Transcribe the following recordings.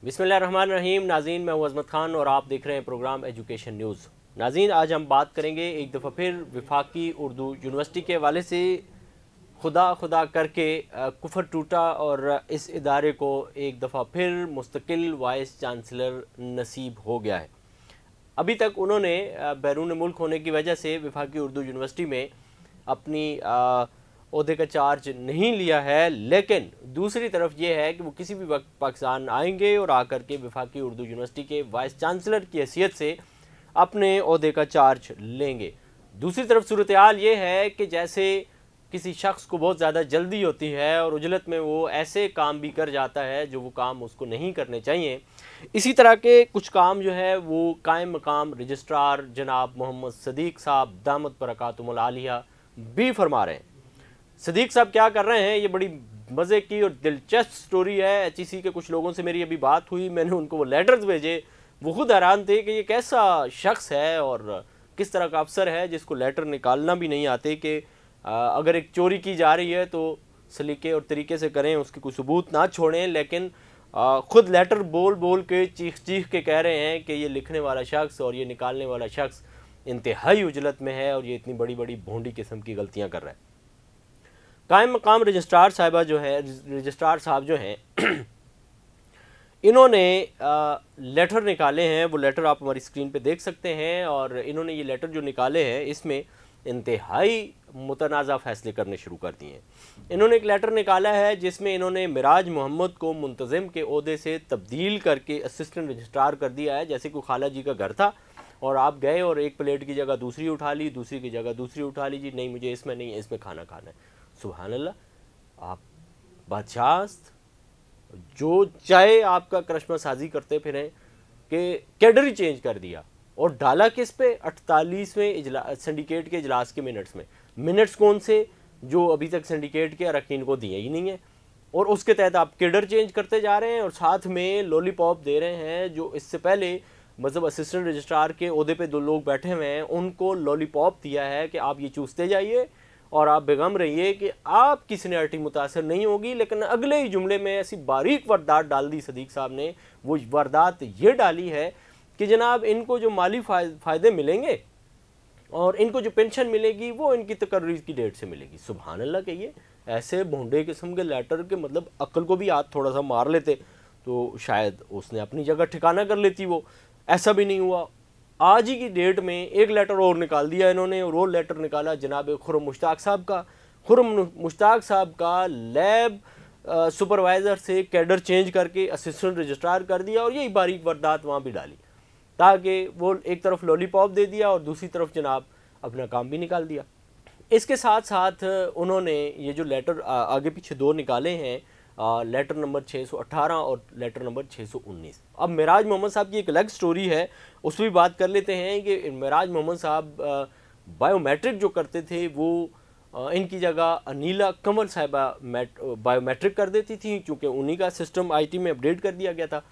बिस्मिल्लाहिर्रहमानिर्रहीम। नाज़रीन, मैं हूं अज़मत खान और आप देख रहे हैं प्रोग्राम एजुकेशन न्यूज़। नाज़रीन, आज हम बात करेंगे एक दफ़ा फिर वफाकी उर्दू यूनिवर्सिटी के हवाले से। खुदा खुदा करके कुफर टूटा और इस इदारे को एक दफ़ा फिर मुस्तकिल वाइस चांसलर नसीब हो गया है। अभी तक उन्होंने बैरून मुल्क होने की वजह से वफाकी उर्दू यूनिवर्सिटी में अपनी ओहदे का चार्ज नहीं लिया है, लेकिन दूसरी तरफ ये है कि वो किसी भी वक्त पाकिस्तान आएंगे और आकर के वफाकी उर्दू यूनिवर्सिटी के वाइस चांसलर की हैसियत से अपने ओहदे का चार्ज लेंगे। दूसरी तरफ सूरत हाल ये है कि जैसे किसी शख्स को बहुत ज़्यादा जल्दी होती है और उजलत में वो ऐसे काम भी कर जाता है जो वो काम उसको नहीं करने चाहिए, इसी तरह के कुछ काम जो है वो कायम मकाम रजिस्ट्रार जनाब मोहम्मद सदीक साहब दामत बरकातुहुल आलिया भी फरमा रहे हैं। सदीक साहब क्या कर रहे हैं, ये बड़ी मज़े की और दिलचस्प स्टोरी है। HEC के कुछ लोगों से मेरी अभी बात हुई, मैंने उनको वो लेटर्स भेजे, वो खुद हैरान थे कि ये कैसा शख्स है और किस तरह का अफसर है जिसको लेटर निकालना भी नहीं आते कि अगर एक चोरी की जा रही है तो सलीके और तरीके से करें, उसके कोई सबूत ना छोड़ें। लेकिन ख़ुद लेटर बोल बोल के चीख चीख के कह रहे हैं कि ये लिखने वाला शख्स और ये निकालने वाला शख्स इंतहाई उजलत में है और ये इतनी बड़ी बड़ी भोंडी किस्म की गलतियाँ कर रहा है। कायम मकाम रजिस्ट्रार साहब जो हैं इन्होंने लेटर निकाले हैं। वो लेटर आप हमारी स्क्रीन पे देख सकते हैं और इन्होंने ये लेटर जो निकाले हैं इसमें इंतहाई मुतनाज़ा फ़ैसले करने शुरू कर दिए हैं। इन्होंने एक लेटर निकाला है जिसमें इन्होंने मिराज मोहम्मद को मुंतज़िम के ओहदे से तब्दील करके असिस्टेंट रजिस्ट्रार कर दिया है। जैसे कोई खाला जी का घर था और आप गए और एक प्लेट की जगह दूसरी उठा ली, दूसरी की जगह दूसरी उठा ली, जी नहीं मुझे इसमें नहीं है, इसमें खाना खाना है। सुभान अल्लाह, आप बादशाह जो चाहे आपका करिश्मा साजी करते फिरें कि कैडर ही चेंज कर दिया और डाला किस पे 48वें सिंडिकेट के इजलास के मिनट्स कौन से जो अभी तक सिंडिकेट के अरकान को दिए ही नहीं है, और उसके तहत आप कैडर चेंज करते जा रहे हैं और साथ में लॉलीपॉप दे रहे हैं। जो इससे पहले मतलब असिस्टेंट रजिस्ट्रार के ओहदे पे 2 लोग बैठे हुए हैं, उनको लॉलीपॉप दिया है कि आप ये चूसते जाइए और आप बेगम रहिए कि आपकी सीनियरिटी मुतासर नहीं होगी। लेकिन अगले ही जुमले में ऐसी बारीक वारदात डाल दी सदीक साहब ने। वो वारदात ये डाली है कि जनाब इनको जो माली फ़ायदे मिलेंगे और इनको जो पेंशन मिलेगी वो इनकी तकर्री की डेट से मिलेगी। सुभान अल्लाह, कहिए ऐसे भोंडे किस्म के लेटर के मतलब अक्ल को भी हाथ थोड़ा सा मार लेते तो शायद उसने अपनी जगह ठिकाना कर लेती। वो ऐसा भी नहीं हुआ। आज ही की डेट में एक लेटर और निकाल दिया इन्होंने और वो लेटर निकाला जनाब खुर्रम मुश्ताक साहब का। खुर्रम मुश्ताक साहब का लैब सुपरवाइज़र से कैडर चेंज करके असिस्टेंट रजिस्ट्रार कर दिया और यही बारीक वारदात वहाँ भी डाली, ताकि वो एक तरफ लॉलीपॉप दे दिया और दूसरी तरफ जनाब अपना काम भी निकाल दिया। इसके साथ साथ उन्होंने ये जो लेटर आगे पीछे 2 निकाले हैं, लेटर नंबर 618 और लेटर नंबर 619। अब मिराज मोहम्मद साहब की एक अलग स्टोरी है, उस पर भी बात कर लेते हैं कि मिराज मोहम्मद साहब बायोमेट्रिक जो करते थे वो इनकी जगह अनीला कंवल साहिबा बायोमेट्रिक कर देती थी, क्योंकि उन्हीं का सिस्टम IT में अपडेट कर दिया गया था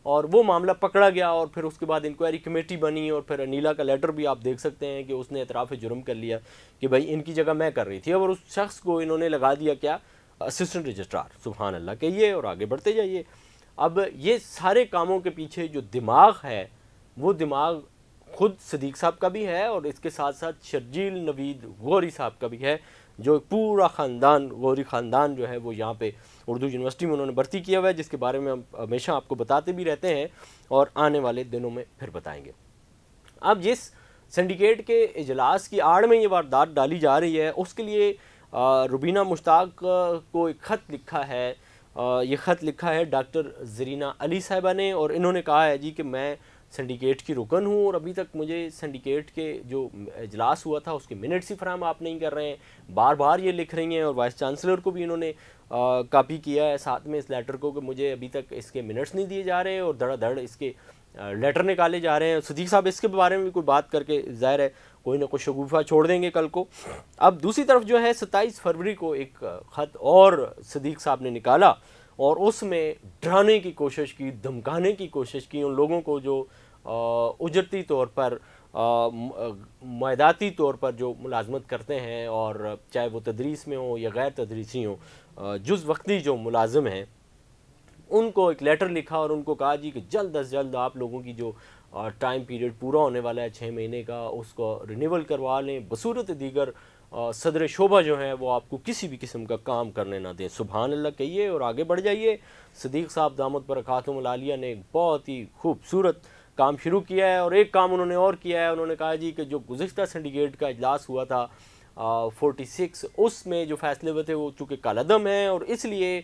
और वो मामला पकड़ा गया और फिर उसके बाद इंक्वायरी कमेटी बनी और फिर अनीला का लेटर भी आप देख सकते हैं कि उसने एतराफ़ जुर्म कर लिया कि भाई इनकी जगह मैं कर रही थी और उस शख्स को इन्होंने लगा दिया क्या, असिस्टेंट रजिस्ट्रार। सुभान अल्लाह, कहिए और आगे बढ़ते जाइए। अब ये सारे कामों के पीछे जो दिमाग है वो दिमाग खुद सदीक साहब का भी है और इसके साथ साथ शर्जील नवीद गौरी साहब का भी है, जो पूरा ख़ानदान गौरी ख़ानदान जो है वो यहाँ पे उर्दू यूनिवर्सिटी में उन्होंने भर्ती किया हुआ है, जिसके बारे में हम हमेशा आपको बताते भी रहते हैं और आने वाले दिनों में फिर बताएंगे। अब जिस सिंडिकेट के इजलास की आड़ में ये वारदात डाली जा रही है उसके लिए रुबीना मुश्ताक को एक ख़त लिखा है। ये ख़त लिखा है डॉक्टर ज़रीना अली साहिबा ने और इन्होंने कहा है जी कि मैं सिंडिकेट की रुकन हूँ और अभी तक मुझे सिंडिकेट के जो इजलास हुआ था उसके मिनट्स ही फराहम आप नहीं कर रहे हैं। बार बार ये लिख रही हैं और वाइस चांसलर को भी इन्होंने कॉपी किया है साथ में इस लेटर को कि मुझे अभी तक इसके मिनट्स नहीं दिए जा रहे और धड़ाधड़ इसके लेटर निकाले जा रहे हैं। सदीक साहब इसके बारे में भी कोई बात करके ज़ाहिर है कोई ना कोई शगुफा छोड़ देंगे कल को। अब दूसरी तरफ जो है 27 फरवरी को एक ख़त और सदीक साहब ने निकाला और उसमें डराने की कोशिश की, धमकाने की कोशिश की उन लोगों को जो उजरती तौर पर मायदाती तौर पर जो मुलाजमत करते हैं और चाहे वो तदरीस में हो या गैर तदरीसी हो, जुज़ वक्ती जो मुलाजिम हैं ان کو ایک لیٹر لکھا اور ان کو کہا جی کہ جلد از جلد آپ لوگوں کی جو ٹائم پیریڈ پورا ہونے والا ہے 6 مہینے کا اس کو رینیول کروا لیں، بصورت دیگر صدر شعبہ جو ہیں وہ آپ کو کسی بھی قسم کا کام کرنے نہ دیں۔ سبحان اللہ کہیے اور آگے بڑھ جائیے۔ صدیق صاحب دامت برکاتہم العالیہ نے ایک بہت ہی خوبصورت کام شروع کیا ہے، اور ایک کام انہوں نے اور کیا ہے، انہوں نے کہا جی کہ جو گزشتہ سنڈیکیٹ کا اجلاس ہوا تھا 46، اس میں جو فیصلے ہوئے تھے وہ چونکہ کالعدم ہیں، اور اس لیے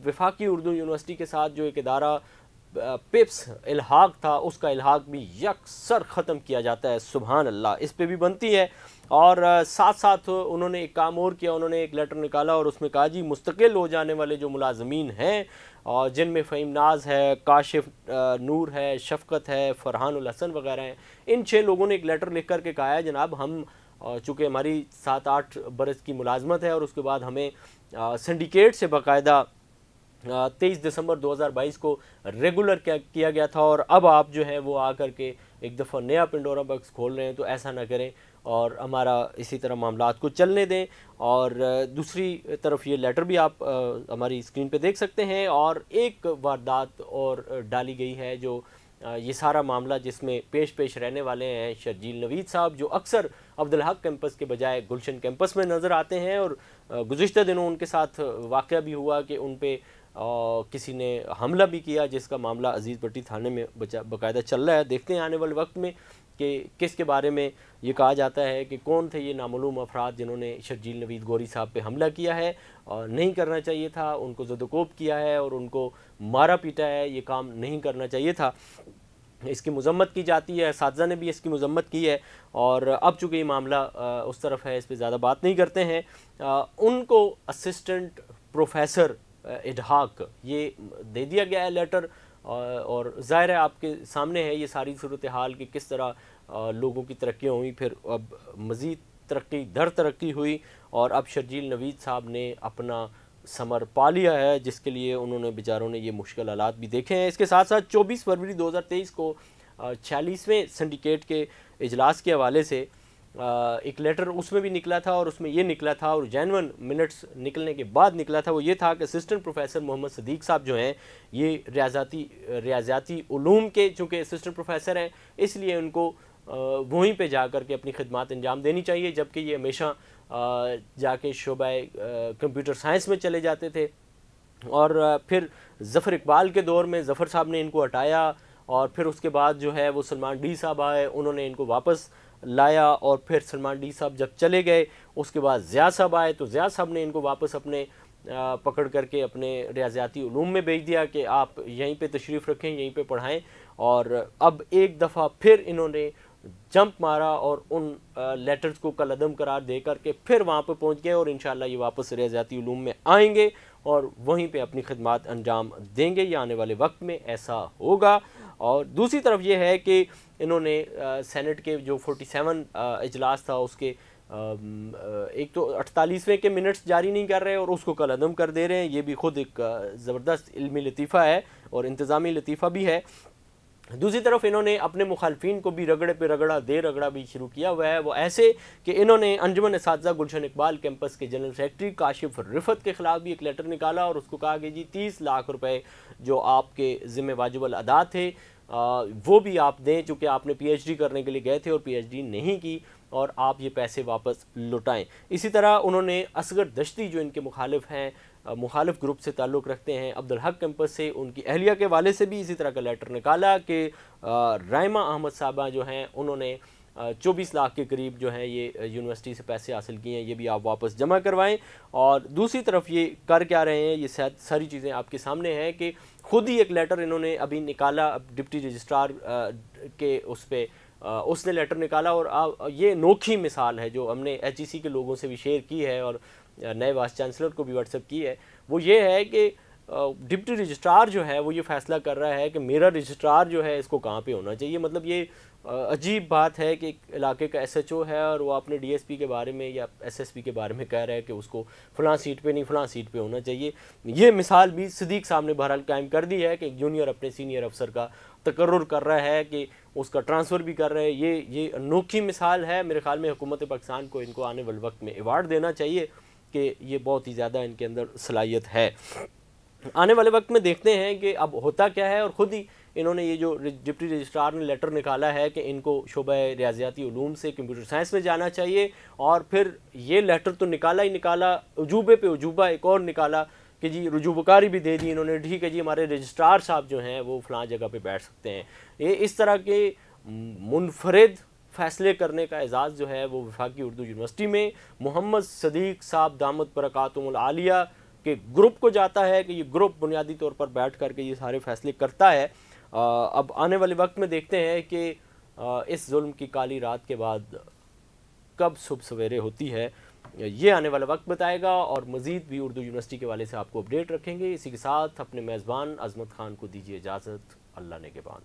وفاقی اردو یونیورسٹی کے ساتھ جو ایک ادارہ پیپس الحاق تھا، اس کا الحاق بھی یکسر ختم کیا جاتا ہے۔ سبحان اللہ، اس پہ بھی بنتی ہے۔ اور ساتھ ساتھ انہوں نے ایک کام اور کیا، انہوں نے ایک لیٹر نکالا اور اس میں کہا جی مستقل ہو جانے والے جو ملازمین ہیں، جن میں فہیم ناز ہے، کاشف نور ہے، شفقت ہے، فرحان الحسن وغیرہ ہیں، ان 6 لوگوں نے ایک لیٹر لکھ کر کے کہا ہے جناب ہم چونکہ ہماری 7-8 برس کی ملازمت ہے اور اس کے بعد ہمیں سنڈیکیٹ سے باقاعدہ 23 دسمبر 2022 کو ریگولر کیا گیا تھا، اور اب آپ جو ہے وہ آ کر کے ایک دفعہ نیا پنڈورا باکس کھول رہے ہیں، تو ایسا نہ کریں اور ہمارا اسی طرح معاملات کو چلنے دیں۔ اور دوسری طرف یہ لیٹر بھی آپ ہماری اسکرین پہ دیکھ سکتے ہیں، اور ایک واردات اور ڈالی گئی ہے جو یہ سارا معاملہ جس میں پیش رہنے والے ہیں شرجیل نوید صاحب، جو اکثر عبدالحق کیمپس کے بجائے گلشن کیمپس میں نظر آتے ہیں، اور گزشتہ دنوں ان کے ساتھ واقعہ بھی ہوا کہ ان پہ کسی نے حملہ بھی کیا، جس کا معاملہ عزیز بٹی تھانے میں باقاعدہ چل رہا ہے۔ دیکھتے ہیں آنے والے وقت میں کہ کس کے بارے میں یہ کہا جاتا ہے کہ کون تھے یہ نامعلوم افراد جنہوں نے شرجیل نوید گوری صاحب پہ حملہ کیا ہے، اور نہیں کرنا چاہیے تھا، ان کو زد و کوب کیا ہے اور ان کو مارا پیٹا ہے، یہ کام نہیں کرنا چاہیے تھا۔ اس کی مذمت کی جاتی ہے، اساتذہ نے بھی اس کی مذمت کی ہے، اور اب چونکہ یہ معاملہ اس طرف ہے اس پہ زیادہ بات نہیں کرتے ہیں۔ ان کو اسسٹنٹ پروفیسر الحاق یہ دے دیا گیا ہے لیٹر، اور ظاہر ہے آپ کے سامنے ہے یہ ساری صورتحال کہ کس طرح لوگوں کی ترقیاں ہوئی، پھر اب مزید ترقی در ترقی ہوئی، اور اب شرجیل نوید صاحب نے اپنا ثمر پا لیا ہے، جس کے لیے انہوں نے بیچاروں نے یہ مشکل حالات بھی دیکھے ہیں۔ اس کے ساتھ ساتھ 24 فروری 2023 کو 46ویں سنڈیکیٹ کے اجلاس کے حوالے سے ایک لیٹر اس میں بھی نکلا تھا، اور اس میں یہ نکلا تھا، اور جینون منٹس نکلنے کے بعد نکلا تھا، وہ یہ تھا کہ اسسٹنٹ پروفیسر محمد صدیق صاحب جو ہیں یہ ریاضیاتی علوم کے چونکہ اسسٹنٹ پروفیسر ہیں، اس لیے ان کو وہیں پہ جا کر کے اپنی خدمات انجام دینی چاہیے، جبکہ یہ ہمیشہ جا کے شعبہ کمپیوٹر سائنس میں چلے جاتے تھے۔ اور پھر ظفر اقبال کے دور میں ظفر صاحب نے ان کو ہٹایا، اور پھر اس کے بعد جو ہے وہ سلمان ڈی صاحب آئے، انہوں نے ان کو واپس لایا، اور پھر سلمان ڈی صاحب جب چلے گئے اس کے بعد ضیاء صاحب آئے، تو ضیاء صاحب نے ان کو واپس اپنے پکڑ کر کے اپنے ریاضیاتی علوم میں بھیج دیا کہ آپ یہیں پہ تشریف رکھیں، یہیں پہ پڑھائیں، اور اب ایک دفعہ پھر انہوں نے جمپ مارا اور ان لیٹرز کو کالعدم قرار دے کر کے پھر وہاں پہ پہنچ گئے، اور انشاءاللہ یہ واپس ریاضیاتی علوم میں آئیں گے اور وہیں پہ اپنی خدمات انجام دیں گے، یا آنے والے وقت میں ایسا ہوگا۔ اور دوسری طرف یہ ہے کہ انہوں نے سینٹ کے جو 47 اجلاس تھا اس کے ایک تو 48ویں کے منٹس جاری نہیں کر رہے اور اس کو کالعدم کر دے رہے ہیں، یہ بھی خود ایک زبردست علمی لطیفہ ہے اور انتظامی لطیفہ بھی ہے۔ دوسری طرف انہوں نے اپنے مخالفین کو بھی رگڑے پہ رگڑا بھی شروع کیا ہوا ہے، وہ ایسے کہ انہوں نے انجمن اساتذہ گلشن اقبال کیمپس کے جنرل سیکرٹری کاشف رفت کے خلاف بھی ایک لیٹر نکالا، اور اس کو کہا کہ جی 30 لاکھ روپے جو آپ کے ذمہ واجب الادا تھے وہ بھی آپ دیں، چونکہ آپ نے پی ایچ ڈی کرنے کے لیے گئے تھے اور پی ایچ ڈی نہیں کی، اور آپ یہ پیسے واپس لوٹائیں۔ اسی طرح انہوں نے اصغر دشتی جو ان کے مخالف ہیں، مخالف گروپ سے تعلق رکھتے ہیں عبدالحق کیمپس سے، ان کی اہلیہ کے والے سے بھی اسی طرح کا لیٹر نکالا کہ رائمہ احمد صاحبہ جو ہیں انہوں نے 24 لاکھ کے قریب جو ہیں یہ یونیورسٹی سے پیسے حاصل کیے ہیں، یہ بھی آپ واپس جمع کروائیں۔ اور دوسری طرف یہ کر کیا رہے ہیں، یہ ساری چیزیں آپ کے سامنے ہیں کہ خود ہی ایک لیٹر انہوں نے ابھی نکالا ڈپٹی رجسٹرار کے اس پہ اس نے لیٹر نکالا، اور یہ انوکھی مثال ہے جو ہم نے ایچ ای سی کے لوگوں سے بھی شیئر کی ہے اور نئے وائس چانسلر کو بھی واٹس ایپ کی ہے، وہ یہ ہے کہ ڈپٹی رجسٹرار جو ہے وہ یہ فیصلہ کر رہا ہے کہ میرا رجسٹرار جو ہے اس کو کہاں پہ ہونا چاہیے۔ مطلب یہ عجیب بات ہے کہ ایک علاقے کا ایس ایچ او ہے اور وہ اپنے ڈی ایس پی کے بارے میں یا ایس ایس پی کے بارے میں کہہ رہا ہے کہ اس کو فلاں سیٹ پہ نہیں فلاں سیٹ پہ ہونا چاہیے۔ یہ مثال بھی صدیق صاحب نے بہرحال قائم کر دی ہے کہ ایک جونیئر اپنے سینئر افسر کا تقرر کر رہا ہے کہ اس کا ٹرانسفر بھی کر رہا ہے۔ یہ انوکھی مثال ہے، میرے خیال میں حکومت پاکستان کو ان کو آنے والے وقت میں ایوارڈ دینا چاہیے کہ یہ بہت ہی زیادہ ان کے اندر صلاحیت ہے۔ आने वाले वक्त में देखते हैं कि अब होता क्या है, और ख़ुद ही इन्होंने ये जो डिप्टी रजिस्ट्रार ने लेटर निकाला है कि इनको शोबा रियाजियाती उलूम से कंप्यूटर साइंस में जाना चाहिए, और फिर ये लेटर तो निकाला ही निकाला, उजूबे पे उजूबा एक और निकाला कि जी रुजूबकारी भी दे दी इन्होंने, ठीक है जी हमारे रजिस्ट्रार साहब जो हैं वो फ़लाँ जगह पे बैठ सकते हैं। ये इस तरह के मुनफरिद फ़ैसले करने का एजाज़ जो है वो वफाकी उर्दू यूनिवर्सिटी में मोहम्मद सदीक साहब दामद बरकातुहुल आलिया के ग्रुप को जाता है कि ये ग्रुप बुनियादी तौर पर बैठ कर के ये सारे फ़ैसले करता है। अब आने वाले वक्त में देखते हैं कि इस जुल्म की काली रात के बाद कब सुबह सवेरे होती है, ये आने वाला वक्त बताएगा, और मज़ीद भी उर्दू यूनिवर्सिटी के वाले से आपको अपडेट रखेंगे। इसी के साथ अपने मेज़बान अज़मत ख़ान को दीजिए इजाज़त। अल्लाह ने के बाद।